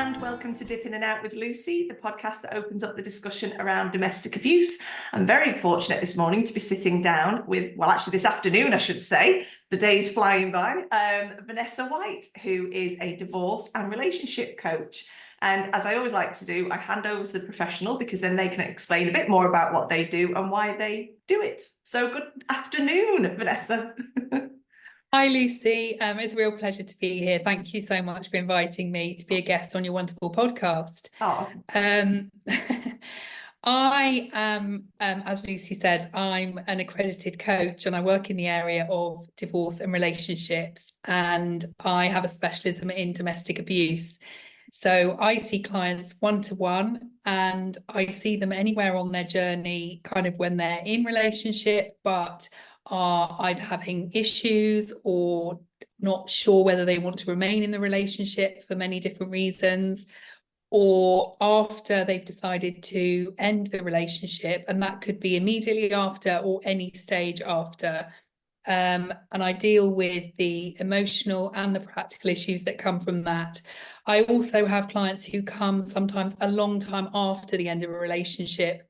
and welcome to Dip In and Out with Lucy, the podcast that opens up the discussion around domestic abuse. I'm very fortunate this morning to be sitting down with, well, actually this afternoon, I should say, the day's flying by, Vanessa White, who is a divorce and relationship coach. And as I always like to do, I hand over to the professional because then they can explain a bit more about what they do and why they do it. So good afternoon, Vanessa. Hi, Lucy. It's a real pleasure to be here. Thank you so much for inviting me to be a guest on your wonderful podcast. Oh. I am, as Lucy said, I'm an accredited coach and I work in the area of divorce and relationships, and I have a specialism in domestic abuse. So I see clients one-to-one, and I see them anywhere on their journey, kind of when they're in relationship, but are either having issues or not sure whether they want to remain in the relationship for many different reasons, or after they've decided to end the relationship, and that could be immediately after or any stage after. And I deal with the emotional and the practical issues that come from that. I also have clients who come sometimes a long time after the end of a relationship,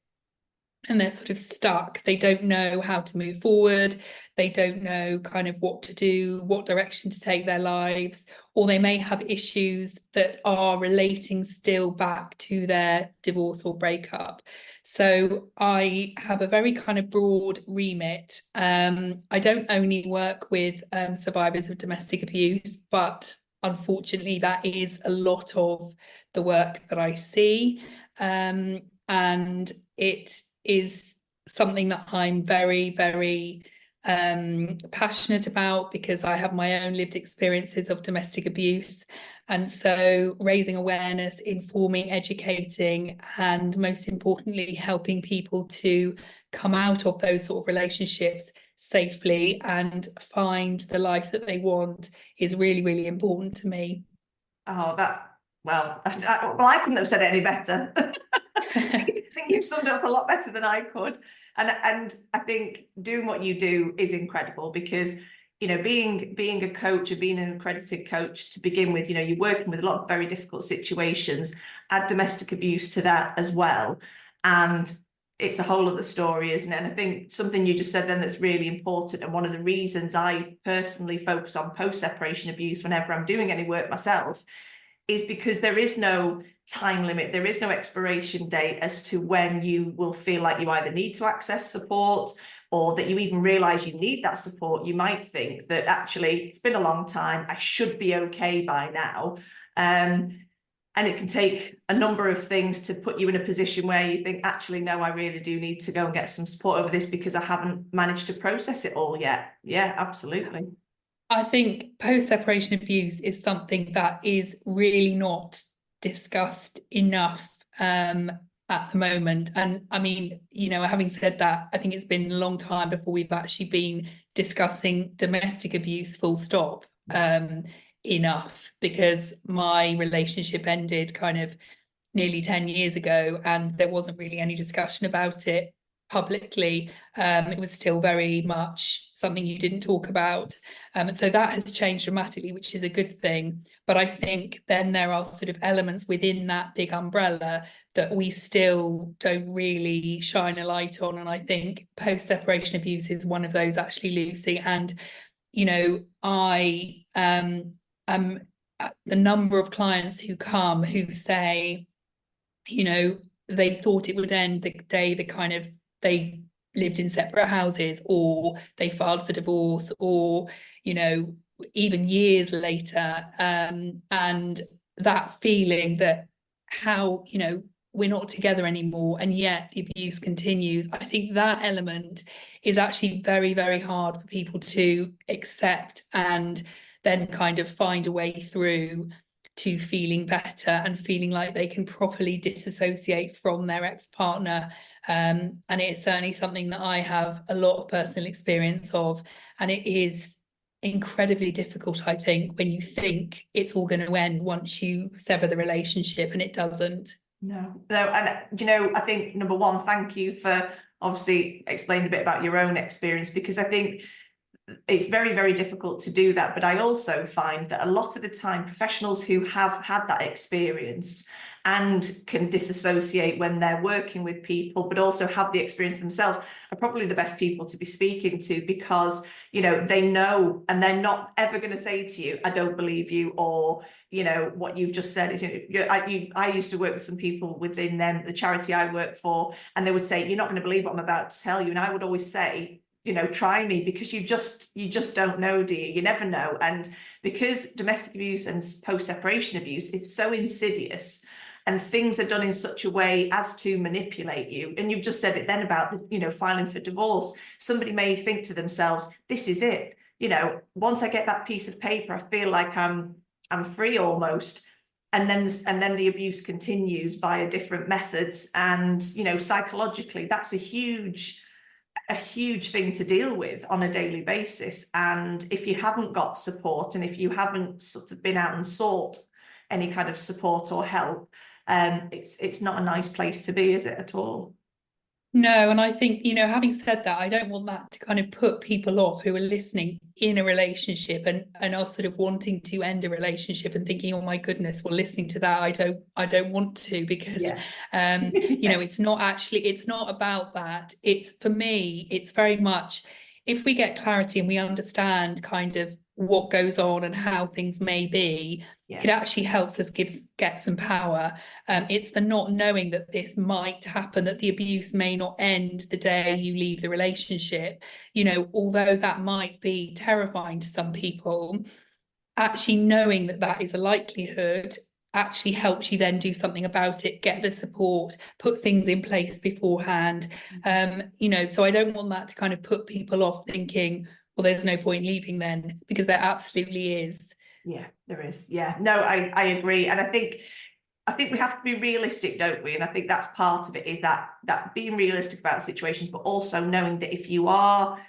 and they're sort of stuck. They don't know how to move forward. They don't know kind of what to do, what direction to take their lives, or they may have issues that are relating still back to their divorce or breakup. So I have a very kind of broad remit. I don't only work with survivors of domestic abuse, but unfortunately that is a lot of the work that I see. And it is something that I'm very, very passionate about because I have my own lived experiences of domestic abuse. And so raising awareness, informing, educating, and most importantly, helping people to come out of those sort of relationships safely and find the life that they want is really, really important to me. Oh, I couldn't have said it any better. I think you've summed it up a lot better than I could. And I think doing what you do is incredible because, you know, being a coach or being an accredited coach to begin with, you know, you're working with a lot of very difficult situations, add domestic abuse to that as well. And it's a whole other story, isn't it? And I think something you just said then that's really important. And one of the reasons I personally focus on post-separation abuse whenever I'm doing any work myself is because there is no time limit, there is no expiration date as to when you will feel like you either need to access support or that you even realize you need that support. You might think that actually it's been a long time, I should be okay by now. And it can take a number of things to put you in a position where you think, actually, no, I really do need to go and get some support over this because I haven't managed to process it all yet. Yeah, absolutely. I think post-separation abuse is something that is really not discussed enough at the moment. And I mean, you know, having said that, I think it's been a long time before we've actually been discussing domestic abuse full stop enough, because my relationship ended kind of nearly 10 years ago and there wasn't really any discussion about it publicly. It was still very much something you didn't talk about. And so that has changed dramatically, which is a good thing. But I think then there are sort of elements within that big umbrella that we still don't really shine a light on. And I think post-separation abuse is one of those, actually, Lucy. And, you know, the number of clients who come who say, you know, they thought it would end the day they lived in separate houses, or they filed for divorce, or, you know, even years later. And that feeling that how, you know, we're not together anymore and yet the abuse continues. I think that element is actually very, very hard for people to accept and then kind of find a way through to feeling better and feeling like they can properly disassociate from their ex-partner. And it's certainly something that I have a lot of personal experience of. And it is incredibly difficult, I think, when you think it's all going to end once you sever the relationship and it doesn't. No. And, you know, I think, number one, thank you for obviously explaining a bit about your own experience, because I think it's very, very difficult to do that. But I also find that a lot of the time, professionals who have had that experience and can disassociate when they're working with people, but also have the experience themselves, are probably the best people to be speaking to, because, you know, they know, and they're not ever going to say to you, I don't believe you, or, you know, what you've just said is, I used to work with some people within the charity I work for, and they would say, you're not going to believe what I'm about to tell you. And I would always say, you know, try me, because you just don't know, do you? You never know. And because domestic abuse and post-separation abuse, it's so insidious, and things are done in such a way as to manipulate you. And you've just said it then about the, you know, filing for divorce. Somebody may think to themselves, this is it. You know, once I get that piece of paper, I feel like I'm free almost. And then the abuse continues via different methods. And, you know, psychologically, that's a huge thing to deal with on a daily basis. And if you haven't got support, and if you haven't sort of been out and sought any kind of support or help, it's not a nice place to be, is it, at all? No, and I think, you know, having said that, I don't want that to kind of put people off who are listening in a relationship and are sort of wanting to end a relationship and thinking, oh my goodness, well, listening to that, I don't want to, because you know, it's not about that. It's, for me, it's very much, if we get clarity and we understand kind of what goes on and how things may be, it actually helps us get some power. It's the not knowing that this might happen, that the abuse may not end the day you leave the relationship. You know, although that might be terrifying to some people, actually knowing that that is a likelihood actually helps you then do something about it, get the support, put things in place beforehand. You know, so I don't want that to kind of put people off thinking, well, there's no point leaving then, because there absolutely is. Yeah, there is. Yeah, no, I agree. And I think we have to be realistic, don't we? And I think that's part of it, is that being realistic about situations, but also knowing that if you are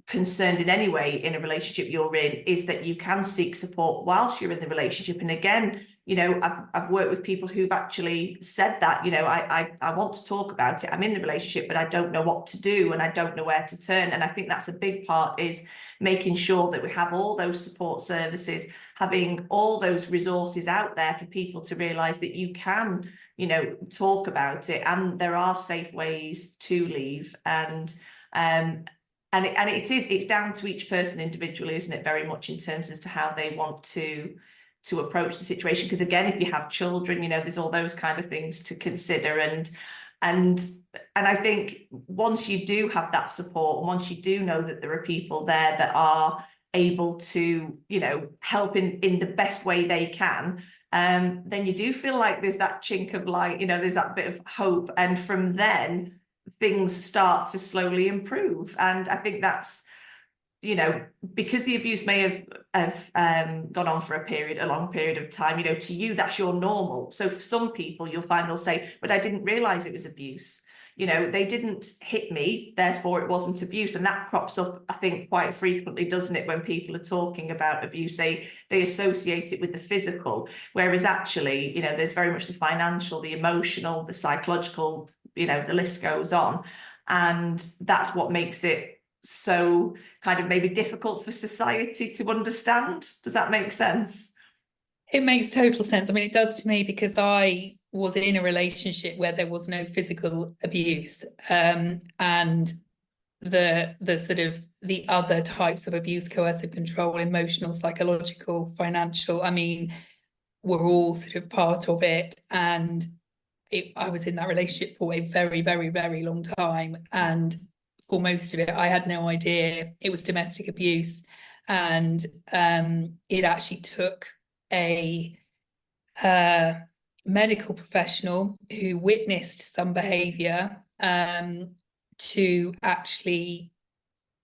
concerned in any way in a relationship you're in, is that you can seek support whilst you're in the relationship. And again, you know, I've worked with people who've actually said that, you know, I want to talk about it, I'm in the relationship, but I don't know what to do, and I don't know where to turn. And I think that's a big part, is making sure that we have all those support services, having all those resources out there for people to realize that you can, you know, talk about it, and there are safe ways to leave. And it's down to each person individually, isn't it, very much, in terms as to how they want to approach the situation. Because again, if you have children, you know, there's all those kind of things to consider. And I think once you do have that support, and once you do know that there are people there that are able to, you know, help in the best way they can, then you do feel like there's that chink of light, you know, there's that bit of hope. And from then, things start to slowly improve. And I think that's, you know, because the abuse may have gone on for a long period of time, you know, to you, that's your normal. So for some people, you'll find they'll say, but I didn't realize it was abuse. You know, they didn't hit me, therefore it wasn't abuse. And that crops up, I think, quite frequently, doesn't it, when people are talking about abuse? They associate it with the physical, whereas actually, you know, there's very much the financial, the emotional, the psychological, you know, the list goes on. And that's what makes it so kind of maybe difficult for society to understand. Does that make sense? It makes total sense. I mean, it does to me, because I was in a relationship where there was no physical abuse, and the sort of the other types of abuse, coercive control, emotional, psychological, financial, I mean, were all sort of part of it. And I was in that relationship for a very, very, very long time. And for most of it, I had no idea it was domestic abuse. And it actually took a medical professional who witnessed some behaviour to actually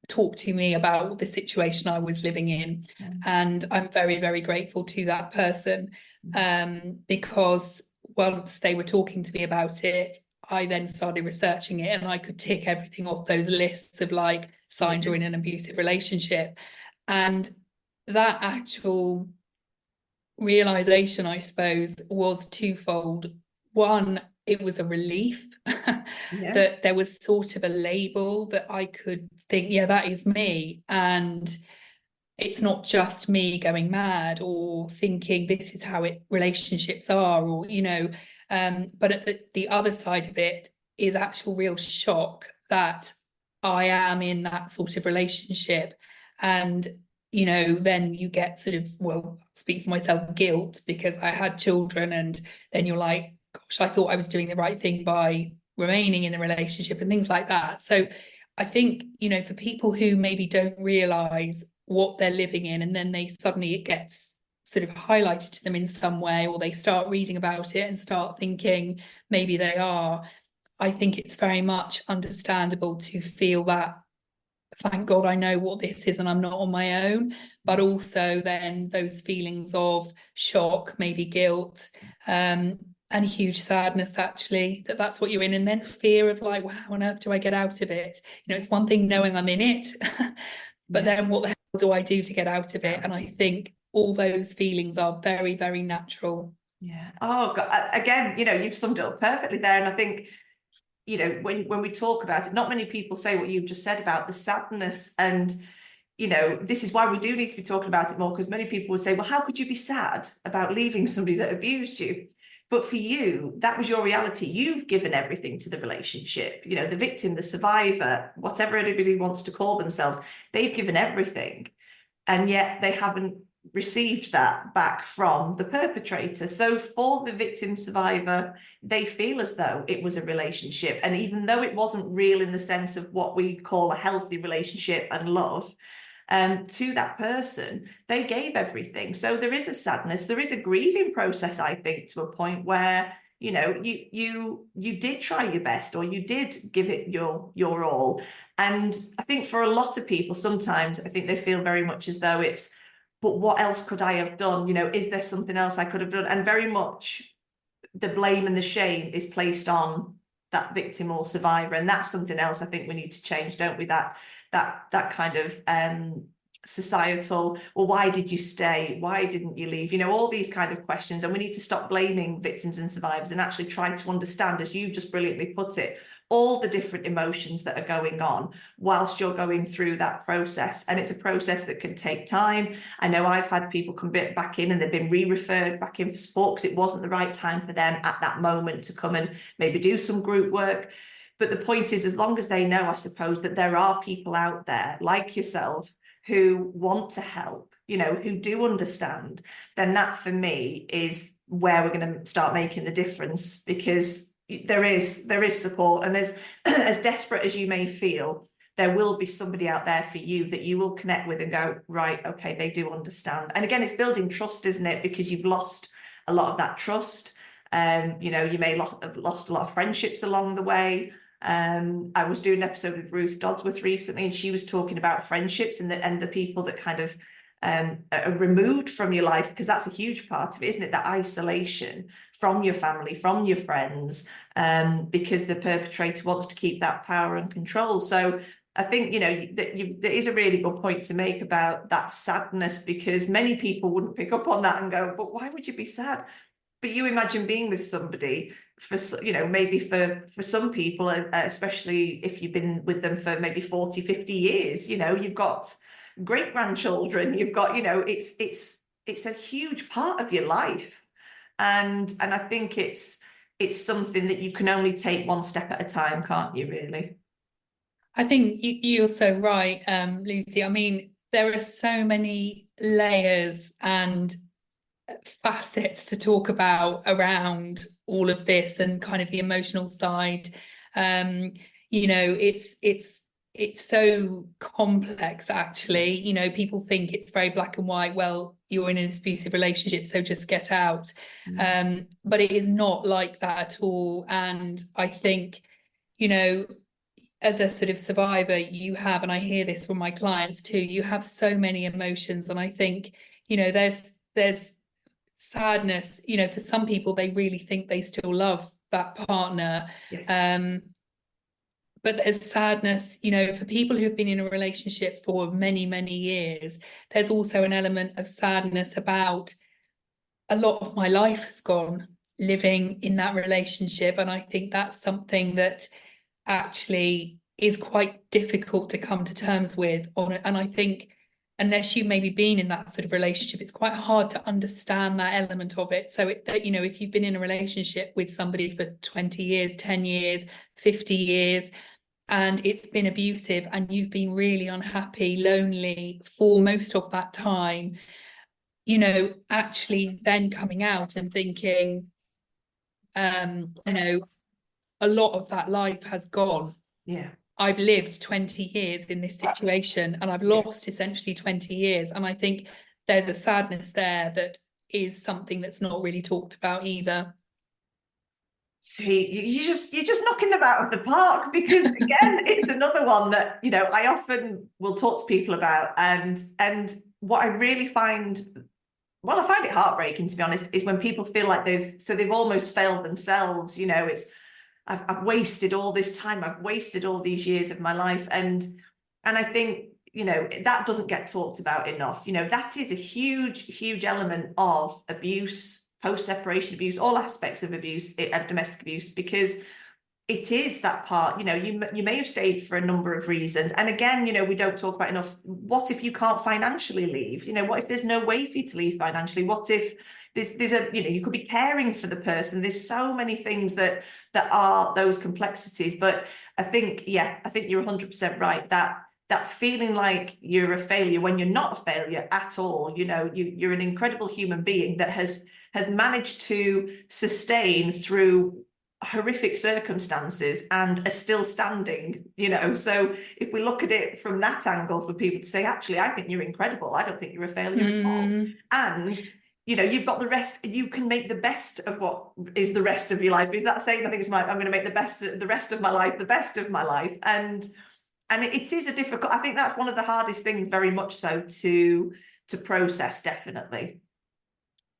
talk to me about the situation I was living in. And I'm very, very grateful to that person, because once they were talking to me about it, I then started researching it, and I could tick everything off those lists of, like, signs you're in an abusive relationship. And that actual realization, I suppose, was twofold. One, it was a relief Yeah. that there was sort of a label that I could think, yeah, that is me. And it's not just me going mad or thinking this is how relationships are, or, but at the other side of it is actual real shock that I am in that sort of relationship. And, then you get sort of, well, speak for myself, guilt because I had children. And then you're like, gosh, I thought I was doing the right thing by remaining in the relationship and things like that. So I think, for people who maybe don't realize what they're living in, and then it gets sort of highlighted to them in some way, or they start reading about it and start thinking maybe they are, I think it's very much understandable to feel that, thank God I know what this is and I'm not on my own, but also then those feelings of shock, maybe guilt, and huge sadness, actually, that's what you're in. And then fear of like, well, how on earth do I get out of it? It's one thing knowing I'm in it, but then what the hell do I do to get out of it? And I think all those feelings are very, very natural. Yeah. Oh God. Again, you've summed it up perfectly there. And I think, when we talk about it, not many people say what you've just said about the sadness. And, this is why we do need to be talking about it more, because many people would say, well, how could you be sad about leaving somebody that abused you? But for you, that was your reality. You've given everything to the relationship, the victim, the survivor, whatever anybody wants to call themselves, they've given everything. And yet they haven't received that back from the perpetrator. So for the victim survivor, they feel as though it was a relationship. And even though it wasn't real in the sense of what we call a healthy relationship and love, to that person, they gave everything. So there is a sadness, there is a grieving process, I think, to a point where you did try your best, or you did give it your all. And I think for a lot of people, sometimes I think they feel very much as though it's, but what else could I have done? Is there something else I could have done? And very much the blame and the shame is placed on that victim or survivor. And that's something else I think we need to change, don't we? That kind of societal, well, why did you stay? Why didn't you leave? All these kind of questions. And we need to stop blaming victims and survivors and actually try to understand, as you just brilliantly put it, all the different emotions that are going on whilst you're going through that process. And it's a process that can take time. I know I've had people come back in and they've been re-referred back in for support because it wasn't the right time for them at that moment to come and maybe do some group work. But the point is, as long as they know, I suppose, that there are people out there like yourself who want to help, who do understand, then that for me is where we're going to start making the difference, because there is support. And as desperate as you may feel, there will be somebody out there for you that you will connect with and go, right, okay, they do understand. And again, it's building trust, isn't it? Because you've lost a lot of that trust. You may have lost a lot of friendships along the way. I was doing an episode with Ruth Dodsworth recently, and she was talking about friendships and the people that kind of are removed from your life, because that's a huge part of it, isn't it? That isolation from your family, from your friends, because the perpetrator wants to keep that power and control. So I think, there is a really good point to make about that sadness, because many people wouldn't pick up on that and go, but why would you be sad? But you imagine being with somebody for, maybe for some people, especially if you've been with them for maybe 40, 50 years, you've got great grandchildren, you've got, it's a huge part of your life. And I think it's something that you can only take one step at a time, can't you, really? I think you're so right, Lucy. I mean, there are so many layers and facets to talk about around all of this, and kind of the emotional side. It's so complex, actually. People think it's very black and white. Well, you're in an abusive relationship, so just get out. But it is not like that at all. And I think, as a sort of survivor, you have, and I hear this from my clients too, you have so many emotions. And I think, there's sadness, for some people, they really think they still love that partner. Yes. But there's sadness, for people who have been in a relationship for many, many years, there's also an element of sadness about, a lot of my life has gone. living in that relationship. And I think that's something that actually is quite difficult to come to terms with on it. And I think unless you've maybe been in that sort of relationship, it's quite hard to understand that element of it. So that, you know, if you've been in a relationship with somebody for 20 years, 10 years, 50 years, and it's been abusive and you've been really unhappy, lonely for most of that time, you know, actually then coming out and thinking, you know, a lot of that life has gone. Yeah. I've lived 20 years in this situation and I've lost essentially 20 years. And I think there's a sadness there that is something that's not really talked about either. See, you're just knocking them out of the park, because again, it's another one that, you know, I often will talk to people about, and what I really find, well, I find it heartbreaking, to be honest, is when people feel like they've almost failed themselves. You know, it's I've wasted all this time, I've wasted all these years of my life, and I think, you know, that doesn't get talked about enough. You know, that is a huge element of abuse, post-separation abuse, all aspects of abuse, of domestic abuse, because it is that part. You know, you may have stayed for a number of reasons, and again, you know, we don't talk about enough, what if you can't financially leave? You know, what if there's no way for you to leave financially? What if there's a, you know, you could be caring for the person? There's so many things that are those complexities. But I think, yeah, I think you're 100% right, that feeling like you're a failure when you're not a failure at all. You know, you're an incredible human being that has managed to sustain through horrific circumstances and are still standing, you know. So if we look at it from that angle, for people to say, actually, I think you're incredible, I don't think you're a failure at all. And you know, you've got the rest, you can make the best of what is the rest of your life. Is that saying, I think it's I'm going to make the rest of my life the best of my life. And it is a difficult, I think that's one of the hardest things, very much so, to process, definitely.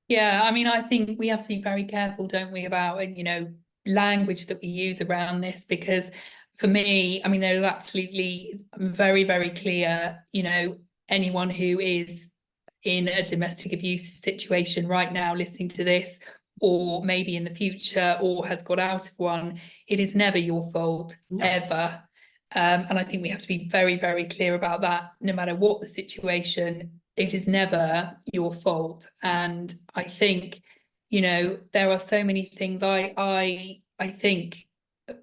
Yeah, I mean, I think we have to be very careful, don't we, about, you know, language that we use around this, because for me, I mean, there's absolutely very clear, you know, anyone who is in a domestic abuse situation right now listening to this, or maybe in the future, or has got out of one, it is never your fault, No. ever. And I think we have to be very clear about that. No matter what the situation, it is never your fault. And I think, you know, there are so many things. I think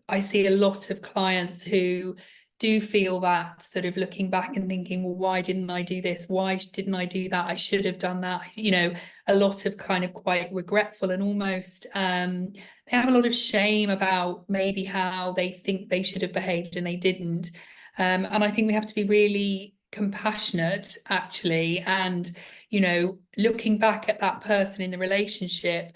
I see a lot of clients who do feel that, sort of looking back and thinking, well, why didn't I do this? Why didn't I do that? I should have done that. You know, a lot of kind of quite regretful, and almost they have a lot of shame about maybe how they think they should have behaved and they didn't. And I think we have to be really compassionate, actually. And, you know, looking back at that person in the relationship,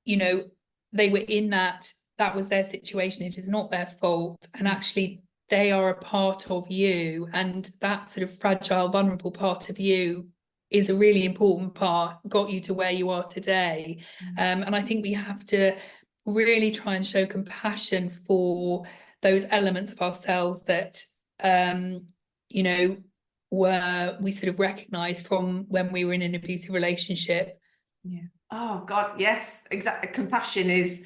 you know, they were in that was their situation. It is not their fault. And actually, they are a part of you, and that sort of fragile, vulnerable part of you is a really important part, got you to where you are today. And I think we have to really try and show compassion for those elements of ourselves that, you know, we sort of recognise from when we were in an abusive relationship. Yeah. Oh God, yes, exactly. Compassion is,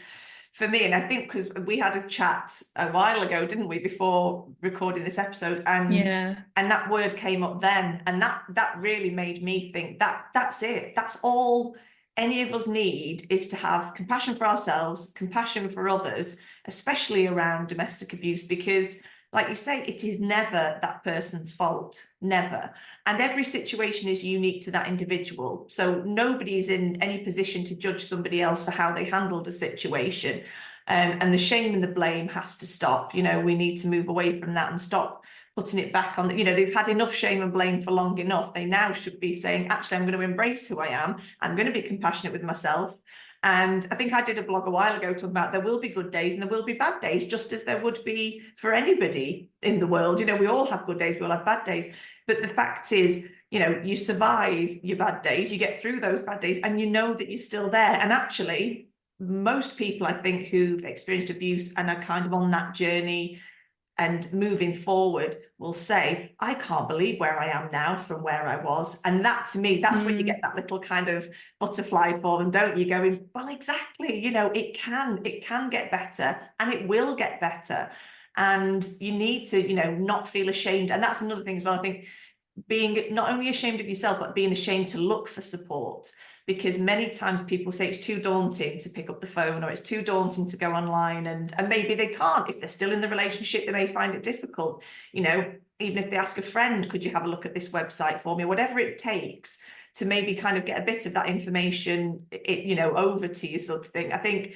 for me, and I think because we had a chat a while ago, didn't we, before recording this episode, and that word came up then, and that really made me think that that's it. That's all any of us need, is to have compassion for ourselves, compassion for others, especially around domestic abuse, because, like you say, it is never that person's fault, never. And every situation is unique to that individual. So nobody is in any position to judge somebody else for how they handled a situation. And the shame and the blame has to stop. You know, we need to move away from that and stop putting it back on. You know, they've had enough shame and blame for long enough. They now should be saying, actually, I'm going to embrace who I am. I'm going to be compassionate with myself. And I think I did a blog a while ago talking about there will be good days and there will be bad days, just as there would be for anybody in the world. You know, we all have good days, we all have bad days. But the fact is, you know, you survive your bad days, you get through those bad days, and you know that you're still there. And actually, most people, I think, who've experienced abuse and are kind of on that journey, and moving forward will say, I can't believe where I am now from where I was. And that, to me, that's when you get that little kind of butterfly for them, don't you? Going, well, exactly, you know, it can get better, and it will get better. And you need to, you know, not feel ashamed. And that's another thing as well. I think being not only ashamed of yourself, but being ashamed to look for support. Because many times people say it's too daunting to pick up the phone, or it's too daunting to go online, and maybe they can't. If they're still in the relationship, they may find it difficult. You know, even if they ask a friend, could you have a look at this website for me, or whatever it takes to maybe kind of get a bit of that information, you know, over to you, sort of thing. I think,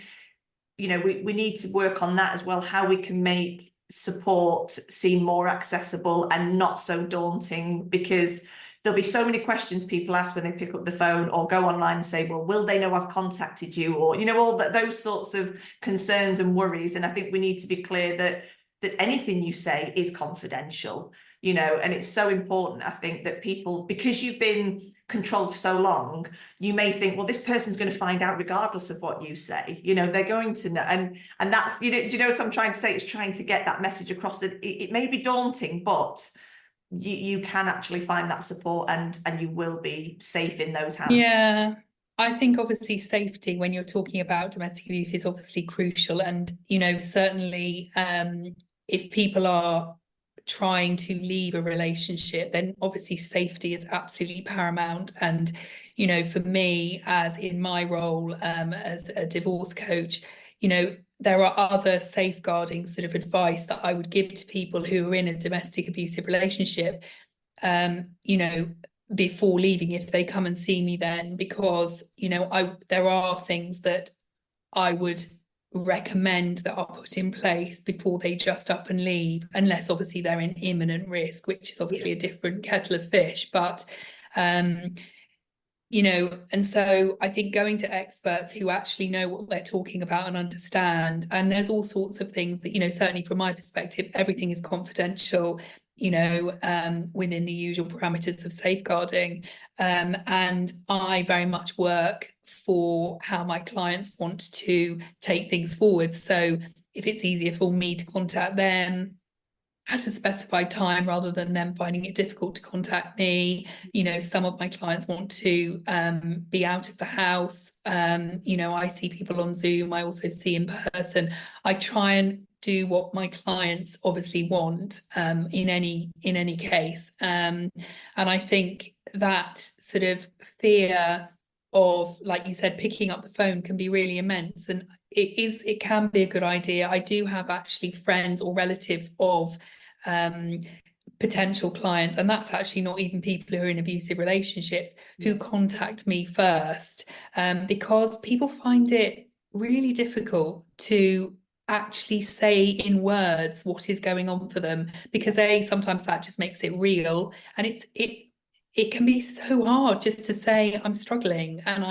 you know, we need to work on that as well, how we can make support seem more accessible and not so daunting, because there'll be so many questions people ask when they pick up the phone or go online and say, well, will they know I've contacted you? Or, you know, all that, those sorts of concerns and worries. And I think we need to be clear that anything you say is confidential, you know, and it's so important, I think, that people, because you've been controlled for so long, you may think, well, this person's going to find out regardless of what you say, you know, they're going to know. And that's, you know, do you know what I'm trying to say? It's trying to get that message across, that it may be daunting, but you can actually find that support, and you will be safe in those hands. Yeah, I think obviously safety when you're talking about domestic abuse is obviously crucial. And, you know, certainly if people are trying to leave a relationship, then obviously safety is absolutely paramount. And, you know, for me, as in my role as a divorce coach, you know, there are other safeguarding sort of advice that I would give to people who are in a domestic abusive relationship, you know, before leaving, if they come and see me then, because, you know, there are things that I would recommend that are put in place before they just up and leave, unless obviously they're in imminent risk, which is obviously a different kettle of fish. But you know, and so I think going to experts who actually know what they're talking about and understand, and there's all sorts of things that, you know, certainly from my perspective, everything is confidential, you know, within the usual parameters of safeguarding. And I very much work for how my clients want to take things forward. So if it's easier for me to contact them at a specified time rather than them finding it difficult to contact me. You know, some of my clients want to be out of the house. You know, I see people on Zoom, I also see in person. I try and do what my clients obviously want in any case. And I think that sort of fear of, like you said, picking up the phone can be really immense. And it can be a good idea. I do have actually friends or relatives of potential clients, and that's actually not even people who are in abusive relationships, who contact me first, because people find it really difficult to actually say in words what is going on for them, because sometimes that just makes it real, and it can be so hard just to say, I'm struggling and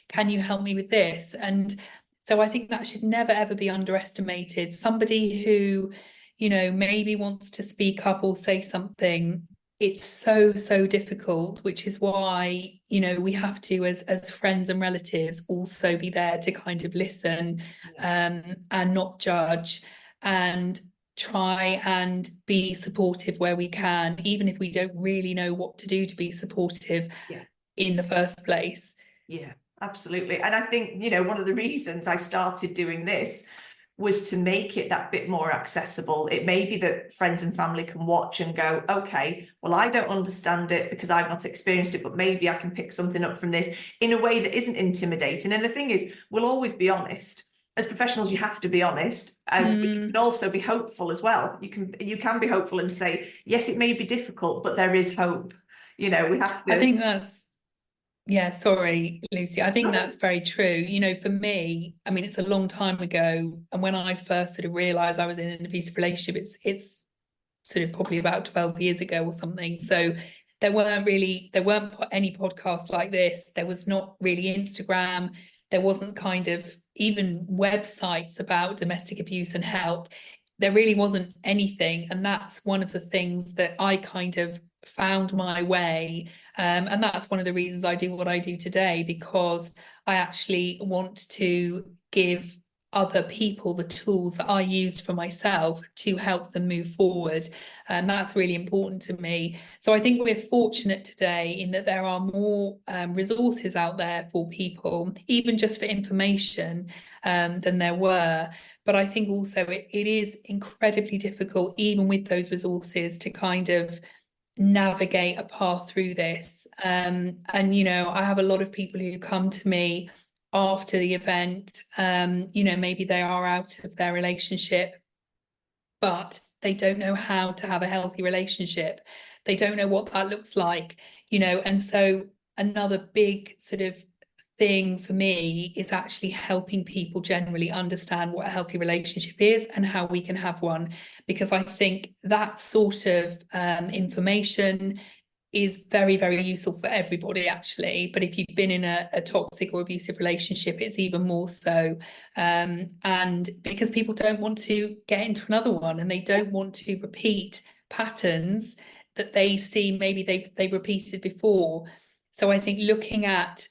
can you help me with this? And so I think that should never ever be underestimated. Somebody who, you know, maybe wants to speak up or say something, it's so difficult, which is why, you know, we have to, as friends and relatives, also be there to kind of listen and not judge, and try and be supportive where we can, even if we don't really know what to do to be supportive in the first place. Yeah, absolutely. And I think, you know, one of the reasons I started doing this was to make it that bit more accessible. It may be that friends and family can watch and go, okay, well, I don't understand it because I've not experienced it, but maybe I can pick something up from this in a way that isn't intimidating. And the thing is, we'll always be honest. As professionals, you have to be honest, and but you can also be hopeful as well. You can be hopeful and say, yes, it may be difficult, but there is hope. You know, we have to. I think yeah, sorry, Lucy. I think that's very true. You know, for me, I mean, it's a long time ago, and when I first sort of realised I was in an abusive relationship, it's sort of probably about 12 years ago or something. So there weren't any podcasts like this. There was not really Instagram. There wasn't kind of even websites about domestic abuse and help. There really wasn't anything. And that's one of the things that I kind of found my way. And that's one of the reasons I do what I do today, because I actually want to give other people the tools that I used for myself to help them move forward. And that's really important to me. So I think we're fortunate today in that there are more resources out there for people, even just for information, than there were. But I think also it is incredibly difficult, even with those resources, to kind of navigate a path through this. And, you know, I have a lot of people who come to me after the event, you know, maybe they are out of their relationship, but they don't know how to have a healthy relationship. They don't know what that looks like, you know, and so another big sort of thing for me is actually helping people generally understand what a healthy relationship is and how we can have one, because I think that sort of information is very, very useful for everybody, actually. But if you've been in a toxic or abusive relationship, it's even more so. And because people don't want to get into another one, and they don't want to repeat patterns that they see maybe they've repeated before. So I think looking at,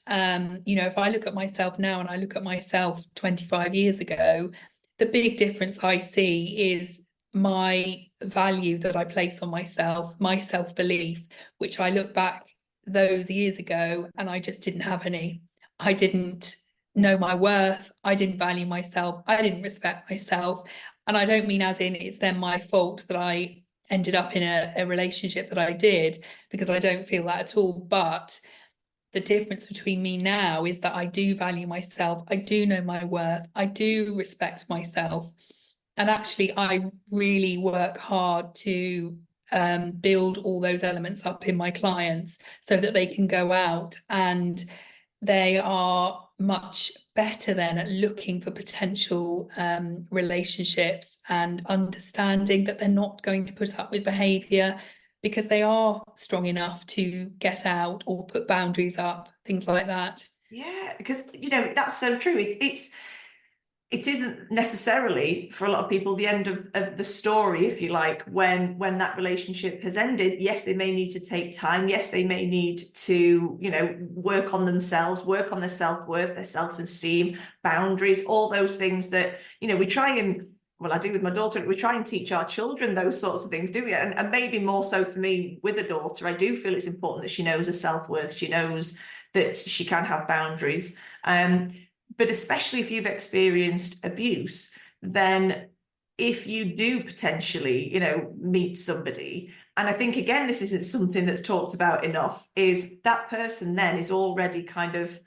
you know, if I look at myself now and I look at myself 25 years ago, the big difference I see is my value that I place on myself, my self-belief, which I look back those years ago and I just didn't have any. I didn't know my worth. I didn't value myself. I didn't respect myself. And I don't mean as in it's then my fault that I ended up in a relationship that I did, because I don't feel that at all. But the difference between me now is that I do value myself. I do know my worth. I do respect myself. And actually, I really work hard to build all those elements up in my clients so that they can go out and they are much better then at looking for potential relationships and understanding that they're not going to put up with behaviour because they are strong enough to get out or put boundaries up, things like that. Yeah, because you know that's so true. It isn't necessarily for a lot of people the end of the story, if you like, when that relationship has ended. Yes, they may need to take time. Yes, they may need to, you know, work on themselves, work on their self-worth, their self-esteem, boundaries, all those things that, you know, we try and, well, I do with my daughter, we try and teach our children those sorts of things, do we? And maybe more so for me with a daughter, I do feel it's important that she knows her self-worth, she knows that she can have boundaries. But especially if you've experienced abuse, then if you do potentially, you know, meet somebody, and I think again, this isn't something that's talked about enough, is that person then is already kind of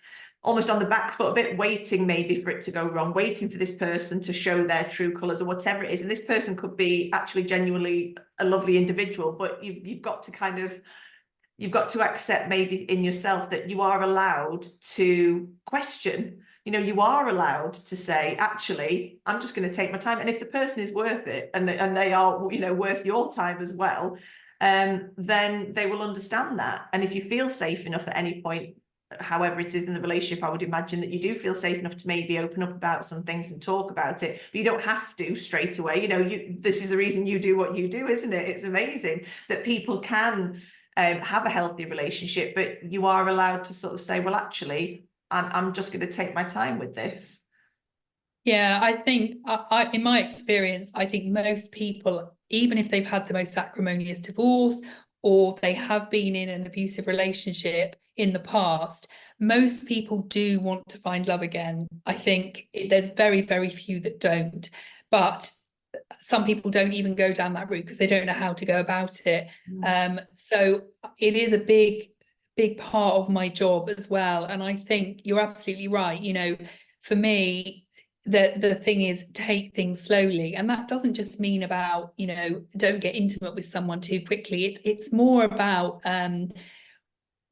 almost on the back foot a bit, waiting maybe for it to go wrong, waiting for this person to show their true colours or whatever it is. And this person could be actually genuinely a lovely individual, but you've got to kind of, you've got to accept maybe in yourself that you are allowed to question. You know, you are allowed to say, actually, I'm just going to take my time. And if the person is worth it and they are, you know, worth your time as well, then they will understand that. And if you feel safe enough at any point, however it is in the relationship, I would imagine that you do feel safe enough to maybe open up about some things and talk about it, but you don't have to straight away. You know, this is the reason you do what you do, isn't it? It's amazing that people can have a healthy relationship, but you are allowed to sort of say, well, actually, I'm just going to take my time with this. Yeah, I think in my experience, I think most people, even if they've had the most acrimonious divorce or they have been in an abusive relationship in the past, most people do want to find love again. I think there's very, very few that don't. But some people don't even go down that route because they don't know how to go about it. So it is a big part of my job as well. And I think you're absolutely right. You know, for me, the thing is take things slowly. And that doesn't just mean about, you know, don't get intimate with someone too quickly. It's more about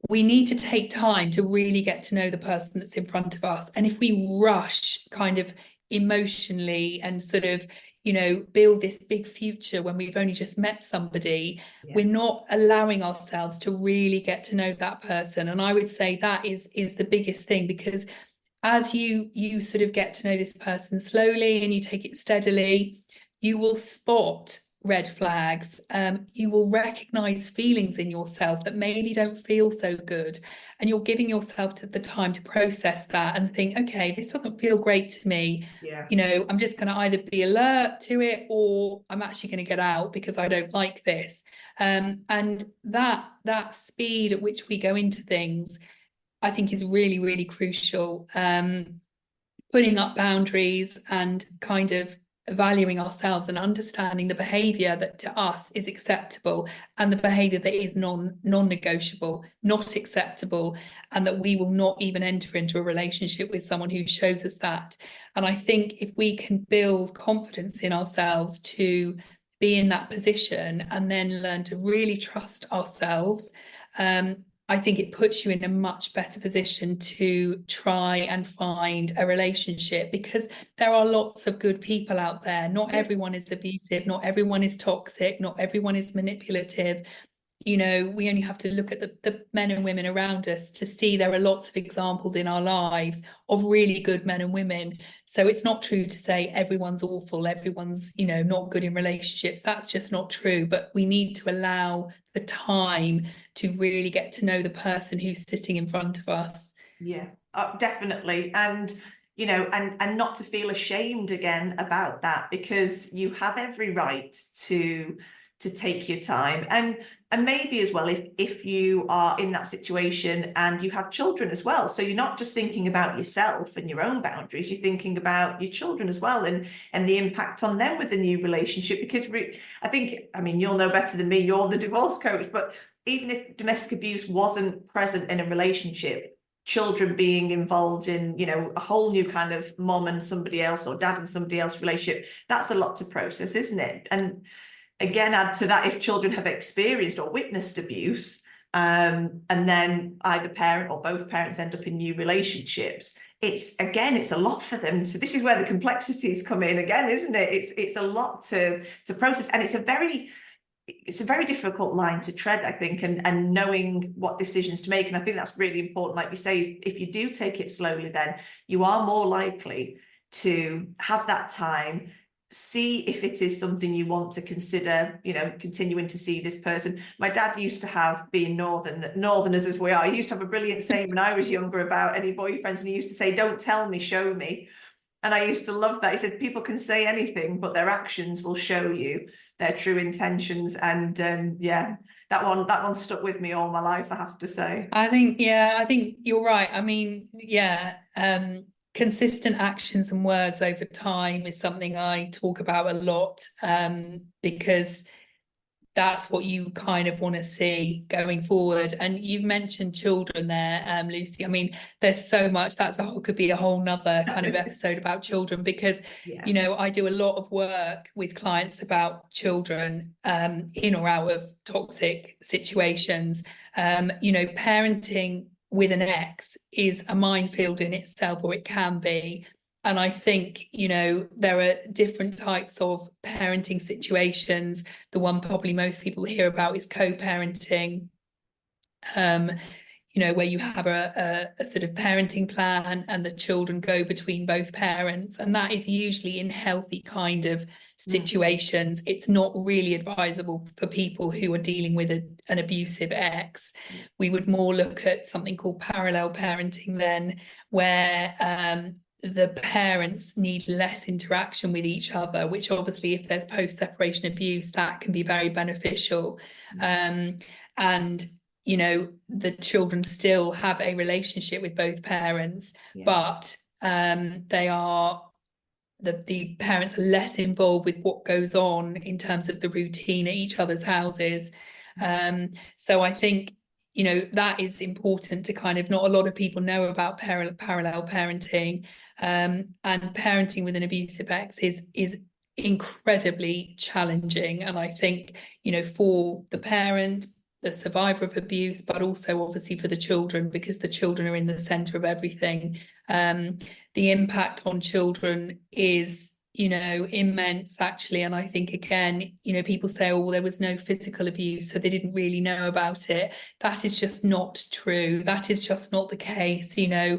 we need to take time to really get to know the person that's in front of us. And if we rush kind of emotionally and sort of, you know, build this big future when we've only just met somebody, we're not allowing ourselves to really get to know that person. And I would say that is the biggest thing, because as you sort of get to know this person slowly and you take it steadily, you will spot red flags. You will recognize feelings in yourself that maybe don't feel so good, and you're giving yourself the time to process that and think, okay, this doesn't feel great to me. Yeah. You know, I'm just going to either be alert to it, or I'm actually going to get out because I don't like this. And that speed at which we go into things, I think, is really, really crucial. Putting up boundaries and kind of valuing ourselves and understanding the behavior that to us is acceptable, and the behavior that is non-negotiable, not acceptable, and that we will not even enter into a relationship with someone who shows us that. And I think if we can build confidence in ourselves to be in that position and then learn to really trust ourselves, I think it puts you in a much better position to try and find a relationship, because there are lots of good people out there. Not everyone is abusive, not everyone is toxic, not everyone is manipulative. You know, we only have to look at the men and women around us to see there are lots of examples in our lives of really good men and women. So it's not true to say everyone's awful, everyone's, you know, not good in relationships. That's just not true. But we need to allow the time to really get to know the person who's sitting in front of us. Yeah, definitely. And you know, and not to feel ashamed again about that, because you have every right to take your time. And maybe as well, if you are in that situation and you have children as well, so you're not just thinking about yourself and your own boundaries, you're thinking about your children as well, and the impact on them with the new relationship. Because I think, I mean, you'll know better than me, you're the divorce coach, but even if domestic abuse wasn't present in a relationship, children being involved in, you know, a whole new kind of mom and somebody else, or dad and somebody else relationship, that's a lot to process, isn't it? And again, add to that, if children have experienced or witnessed abuse, and then either parent or both parents end up in new relationships, it's a lot for them. So this is where the complexities come in again, isn't it? It's a lot to process, and it's a very difficult line to tread, I think, and knowing what decisions to make. And I think that's really important. Like you say, if you do take it slowly, then you are more likely to have that time, see if it is something you want to consider, you know, continuing to see this person. My dad used to have, being northerners as we are, he used to have a brilliant saying when I was younger about any boyfriends, and he used to say, "Don't tell me, show me." And I used to love that. He said, people can say anything, but their actions will show you their true intentions. And yeah, that one stuck with me all my life, I have to say. I think you're right. I mean, consistent actions and words over time is something I talk about a lot, because that's what you kind of want to see going forward. And you've mentioned children there, Lucy. I mean, there's so much, could be a whole nother kind of episode about children, because Yeah. you know, I do a lot of work with clients about children in or out of toxic situations. You know, parenting with an ex is a minefield in itself, or it can be. And I think, you know, there are different types of parenting situations. The one probably most people hear about is co-parenting, you know, where you have a sort of parenting plan and the children go between both parents. And that is usually in healthy kind of situations. It's not really advisable for people who are dealing with an abusive ex. We would more look at something called parallel parenting then, where the parents need less interaction with each other, which obviously, if there's post-separation abuse, that can be very beneficial. And you know, the children still have a relationship with both parents, but they are the parents are less involved with what goes on in terms of the routine at each other's houses. So I think, you know, that is important to kind of, not a lot of people know about parallel parenting, and parenting with an abusive ex is incredibly challenging. And I think, you know, for the parent, the survivor of abuse, but also obviously for the children, because the children are in the center of everything. The impact on children is, you know, immense actually. And I think, again, you know, people say, oh, well, there was no physical abuse, so they didn't really know about it. That is just not true. That is just not the case. You know,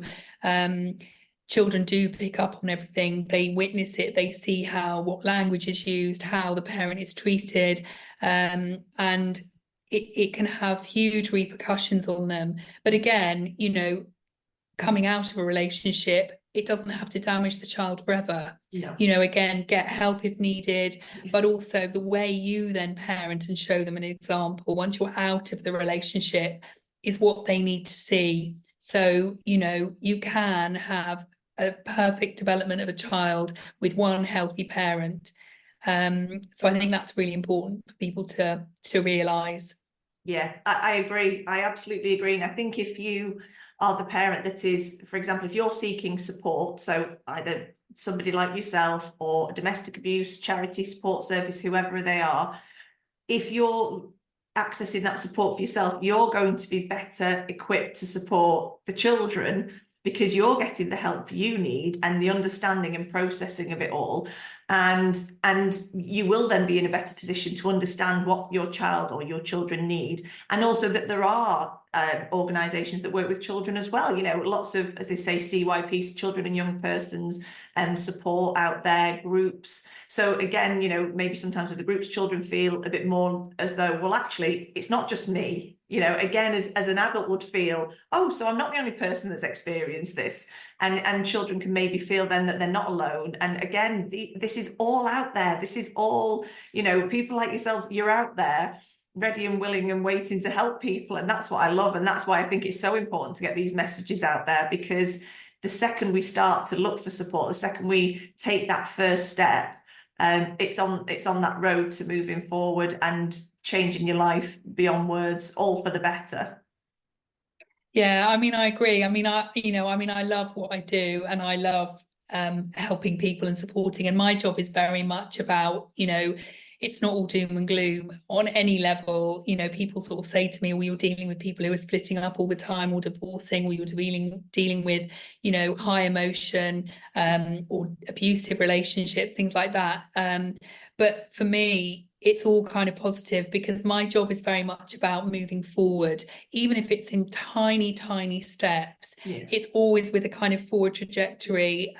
children do pick up on everything. They witness it, they see what language is used, how the parent is treated, and it can have huge repercussions on them. But again, coming out of a relationship, it doesn't have to damage the child forever. No. Again, get help if needed, but also the way you then parent and show them an example once you're out of the relationship is what they need to see. So, you can have a perfect development of a child with one healthy parent. So I think that's really important for people to realise. Yeah, I agree. I absolutely agree. And I think if you are the parent that is, for example, if you're seeking support, so either somebody like yourself or a domestic abuse charity support service, whoever they are, if you're accessing that support for yourself, you're going to be better equipped to support the children because you're getting the help you need and the understanding and processing of it all. And you will then be in a better position to understand what your child or your children need. And also that there are organisations that work with children as well. Lots of, as they say, C.I.P, children and young persons, support out there, groups. So again, maybe sometimes with the groups, children feel a bit more as though, well, actually, it's not just me. Again, as an adult would feel, oh, so I'm not the only person that's experienced this. And children can maybe feel then that they're not alone. And again, this is all out there. This is all, people like yourselves, you're out there ready and willing and waiting to help people. And that's what I love. And that's why I think it's so important to get these messages out there, because the second we start to look for support, the second we take that first step, it's on that road to moving forward and changing your life beyond words, all for the better. Yeah, I mean, I agree. I love what I do, and I love helping people and supporting. And my job is very much about, it's not all doom and gloom on any level. People sort of say to me, well, you're dealing with people who are splitting up all the time or divorcing, or you're dealing with, high emotion or abusive relationships, things like that. But for me, it's all kind of positive because my job is very much about moving forward, even if it's in tiny, tiny steps. Yeah. It's always with a kind of forward trajectory.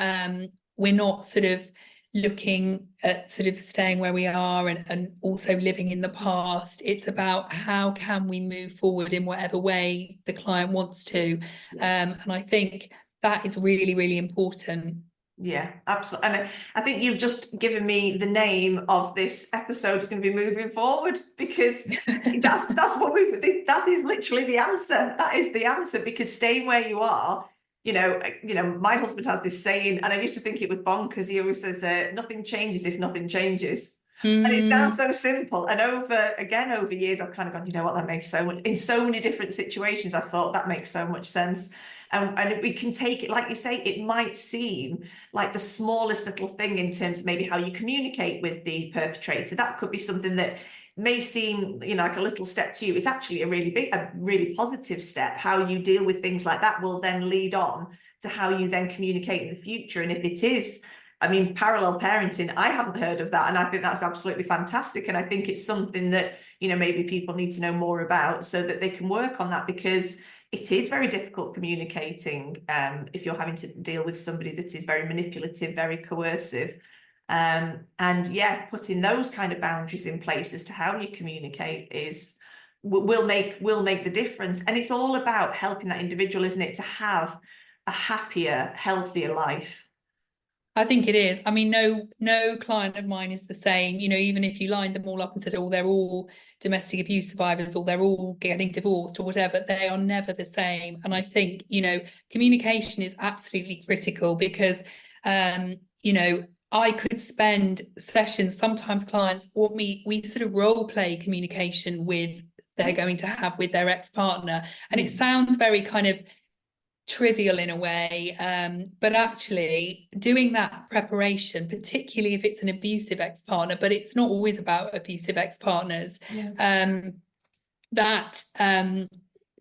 We're not sort of looking at sort of staying where we are and also living in the past. It's about how can we move forward in whatever way the client wants to. Yeah. And I think that is really, really important. Yeah, absolutely. And I think you've just given me the name of this episode is going to be moving forward, because that's what that is literally the answer. That is the answer, because staying where you are, my husband has this saying, and I used to think it was bonkers. He always says, nothing changes if nothing changes. And it sounds so simple. And over years, I've kind of gone, you know what, that makes so much, in so many different situations, I thought that makes so much sense. And we can take it, like you say, it might seem like the smallest little thing in terms of maybe how you communicate with the perpetrator. That could be something that may seem, like a little step to you. It's actually a really positive step. How you deal with things like that will then lead on to how you then communicate in the future. And if it is, parallel parenting, I haven't heard of that. And I think that's absolutely fantastic. And I think it's something that, maybe people need to know more about so that they can work on that, because it is very difficult communicating if you're having to deal with somebody that is very manipulative, very coercive. And yeah, putting those kind of boundaries in place as to how you communicate will make the difference. And it's all about helping that individual, isn't it, to have a happier, healthier life. I think it is. No client of mine is the same. Even if you lined them all up and said, oh, they're all domestic abuse survivors, or they're all getting divorced or whatever, they are never the same. And I think, communication is absolutely critical, because, I could spend sessions, sometimes clients want me, we sort of role play communication they're going to have with their ex-partner. And it sounds very kind of trivial in a way, but actually doing that preparation, particularly if it's an abusive ex-partner, but it's not always about abusive ex-partners, that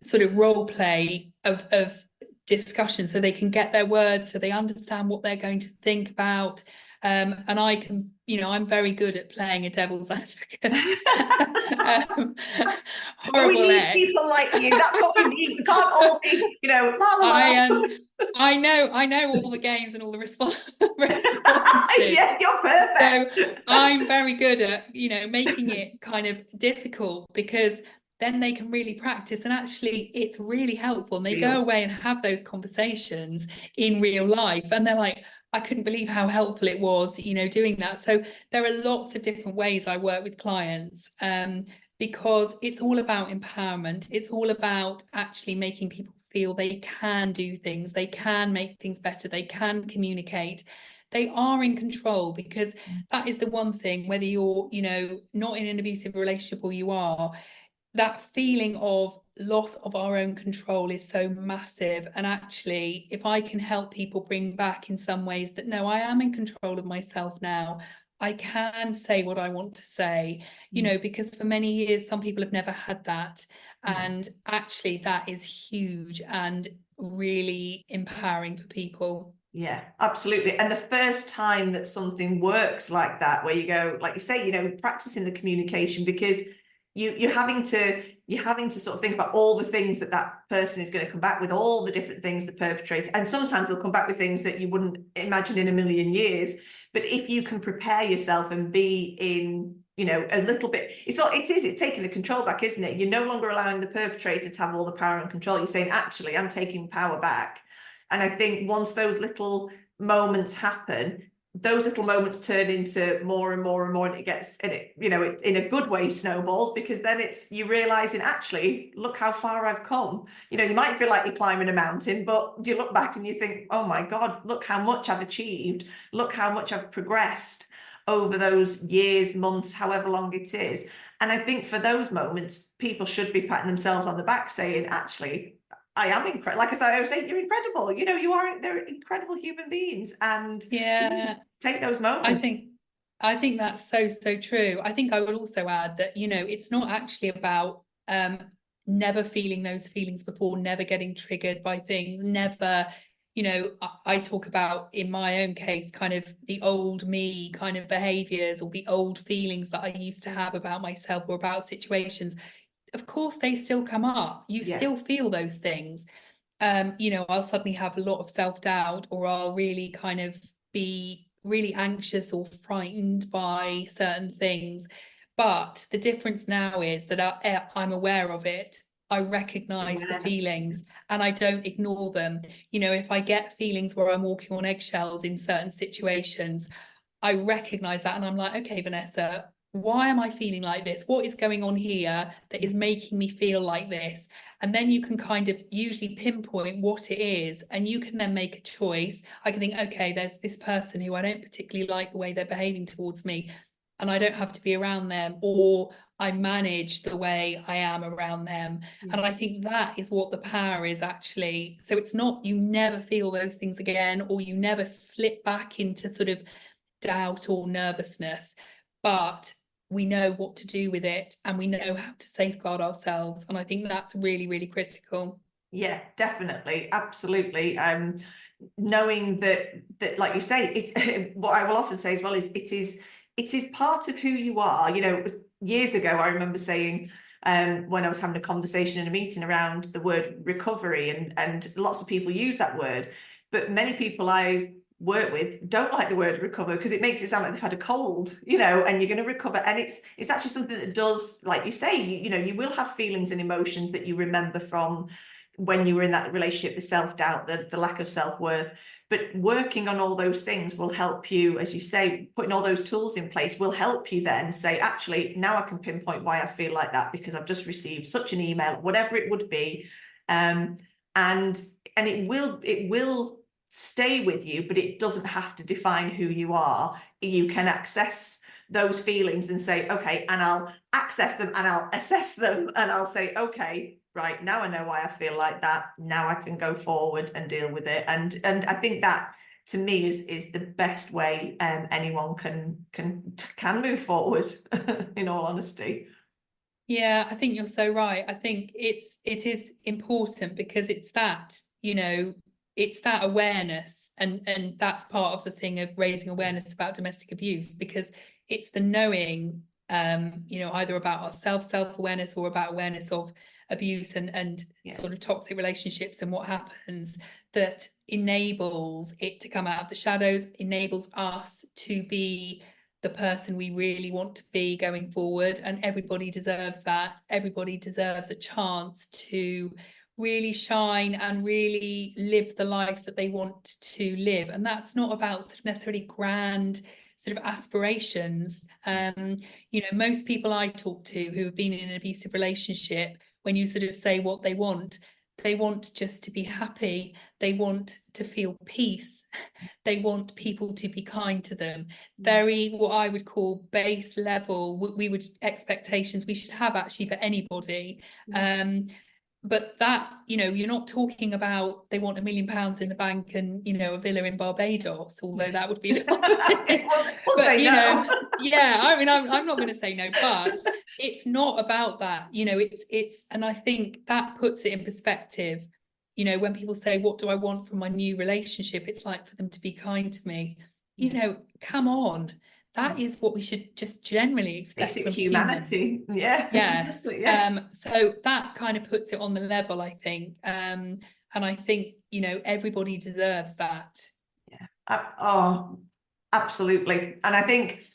sort of role play of discussion, so they can get their words, so they understand what they're going to think about, And I can, I'm very good at playing a devil's advocate. But we Horrible need ex. people like you. That's what we need. We can't all be, la la la. I know all the games and all the responses. Yeah, you're perfect. So I'm very good at, making it kind of difficult, because then they can really practice, and actually it's really helpful. And they go away and have those conversations in real life, and they're like, I couldn't believe how helpful it was, doing that. So there are lots of different ways I work with clients, because it's all about empowerment. It's all about actually making people feel they can do things, they can make things better, they can communicate, they are in control. Because that is the one thing, whether you're, not in an abusive relationship or you are, that feeling of loss of our own control is so massive. And actually, if I can help people bring back in some ways that, no, I am in control of myself now, I can say what I want to say, because for many years, some people have never had that. And actually, that is huge and really empowering for people. Yeah, absolutely. And the first time that something works like that, where you go, like you say, practicing the communication, because you're having to sort of think about all the things that person is going to come back with, all the different things the perpetrator, and sometimes they'll come back with things that you wouldn't imagine in a million years. But if you can prepare yourself and be in, a little bit, it's taking the control back, isn't it? You're no longer allowing the perpetrator to have all the power and control. You're saying, actually, I'm taking power back. And I think once those little moments happen, those little moments turn into more and more and more, and it gets, and it, in a good way, snowballs, because then it's you realizing, actually, look how far I've come. You might feel like you're climbing a mountain, but you look back and you think, oh my God, look how much I've achieved. Look how much I've progressed over those years, months, however long it is. And I think for those moments, people should be patting themselves on the back, saying, actually, I am incredible. Like I was saying, you're incredible. They're incredible human beings, and take those moments. I think that's so true. I think I would also add that, it's not actually about never feeling those feelings before, never getting triggered by things, never, I talk about, in my own case, kind of the old me kind of behaviors, or the old feelings that I used to have about myself or about situations. Of course, they still come up. You still feel those things. I'll suddenly have a lot of self-doubt, or I'll really kind of be really anxious or frightened by certain things. But the difference now is that I'm aware of it. I recognize the feelings and I don't ignore them. If I get feelings where I'm walking on eggshells in certain situations, I recognize that and I'm like, okay, Vanessa, why am I feeling like this? What is going on here that is making me feel like this? And then you can kind of usually pinpoint what it is, and you can then make a choice. I can think, okay, there's this person who I don't particularly like the way they're behaving towards me, and I don't have to be around them, or I manage the way I am around them. And I think that is what the power is, actually. So it's not, you never feel those things again, or you never slip back into sort of doubt or nervousness, but we know what to do with it, and we know how to safeguard ourselves. And I think that's really, really critical. Yeah, definitely, absolutely. Knowing that, like you say, it's what I will often say as well is it is part of who you are. Years ago, I remember saying, when I was having a conversation in a meeting around the word recovery, and lots of people use that word, but many people I've worked with don't like the word recover, because it makes it sound like they've had a cold, and you're going to recover. And it's actually something that does, like you say, you will have feelings and emotions that you remember from when you were in that relationship, the self-doubt, the lack of self-worth. But working on all those things will help you, as you say, putting all those tools in place will help you then say, actually, now I can pinpoint why I feel like that, because I've just received such an email, whatever it would be. And it will stay with you, but it doesn't have to define who you are. You can access those feelings and say, okay, and I'll access them and I'll assess them, and I'll say, okay, right, now I know why I feel like that. Now I can go forward and deal with it. And I think that, to me, is the best way anyone can move forward, in all honesty. Yeah, I think you're so right. I think it is important, because it's that, it's that awareness, and that's part of the thing of raising awareness about domestic abuse, because it's the knowing, you know, either about ourselves, self-awareness, or about awareness of abuse and sort of toxic relationships and what happens, that enables it to come out of the shadows, enables us to be the person we really want to be going forward. And everybody deserves that. Everybody deserves a chance to really shine and really live the life that they want to live. And that's not about sort of necessarily grand sort of aspirations. You know, most people I talk to who have been in an abusive relationship, when you sort of say what they want just to be happy. They want to feel peace. They want people to be kind to them. Very, what I would call base level, we would expectations we should have actually for anybody. But that, you know, you're not talking about they want £1 million in the bank and, you know, a villa in Barbados, although that would be the but you know, yeah, I mean, I'm not going to say no, but it's not about that, you know. It's and I think that puts it in perspective. You know, when people say, what do I want from my new relationship, it's like for them to be kind to me. You know, come on, that is what we should just generally expect basic from humanity. humans. Yes. So that kind of puts it on the level, I think. And I think, you know, everybody deserves that. Oh, absolutely. And I think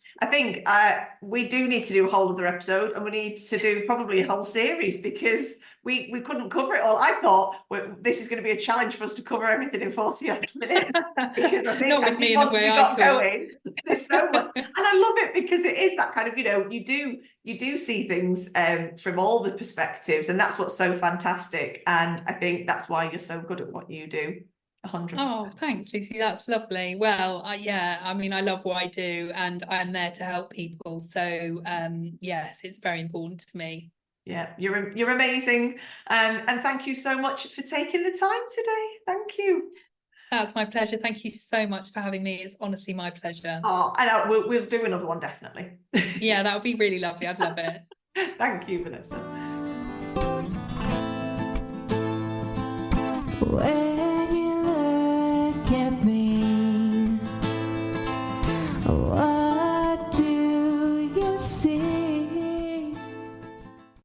we do need to do a whole other episode, and we need to do probably a whole series, because we couldn't cover it all. I thought this is going to be a challenge for us to cover everything in 40 odd minutes, because I think, Not with me in the way I talk. Going, there's so much, and I love it because it is that kind of, you know, you do see things from all the perspectives, and that's what's so fantastic. And I think that's why you're so good at what you do. 100%. Oh, thanks, Lucy. That's lovely. Well, yeah, I mean, I love what I do, and I'm there to help people. So, yes, it's very important to me. Yeah, you're amazing, and thank you so much for taking the time today. Thank you. That's my pleasure. Thank you so much for having me. It's honestly my pleasure. Oh, I know, we'll do another one, definitely. Yeah, that would be really lovely. I'd love it. Thank you, Vanessa. Where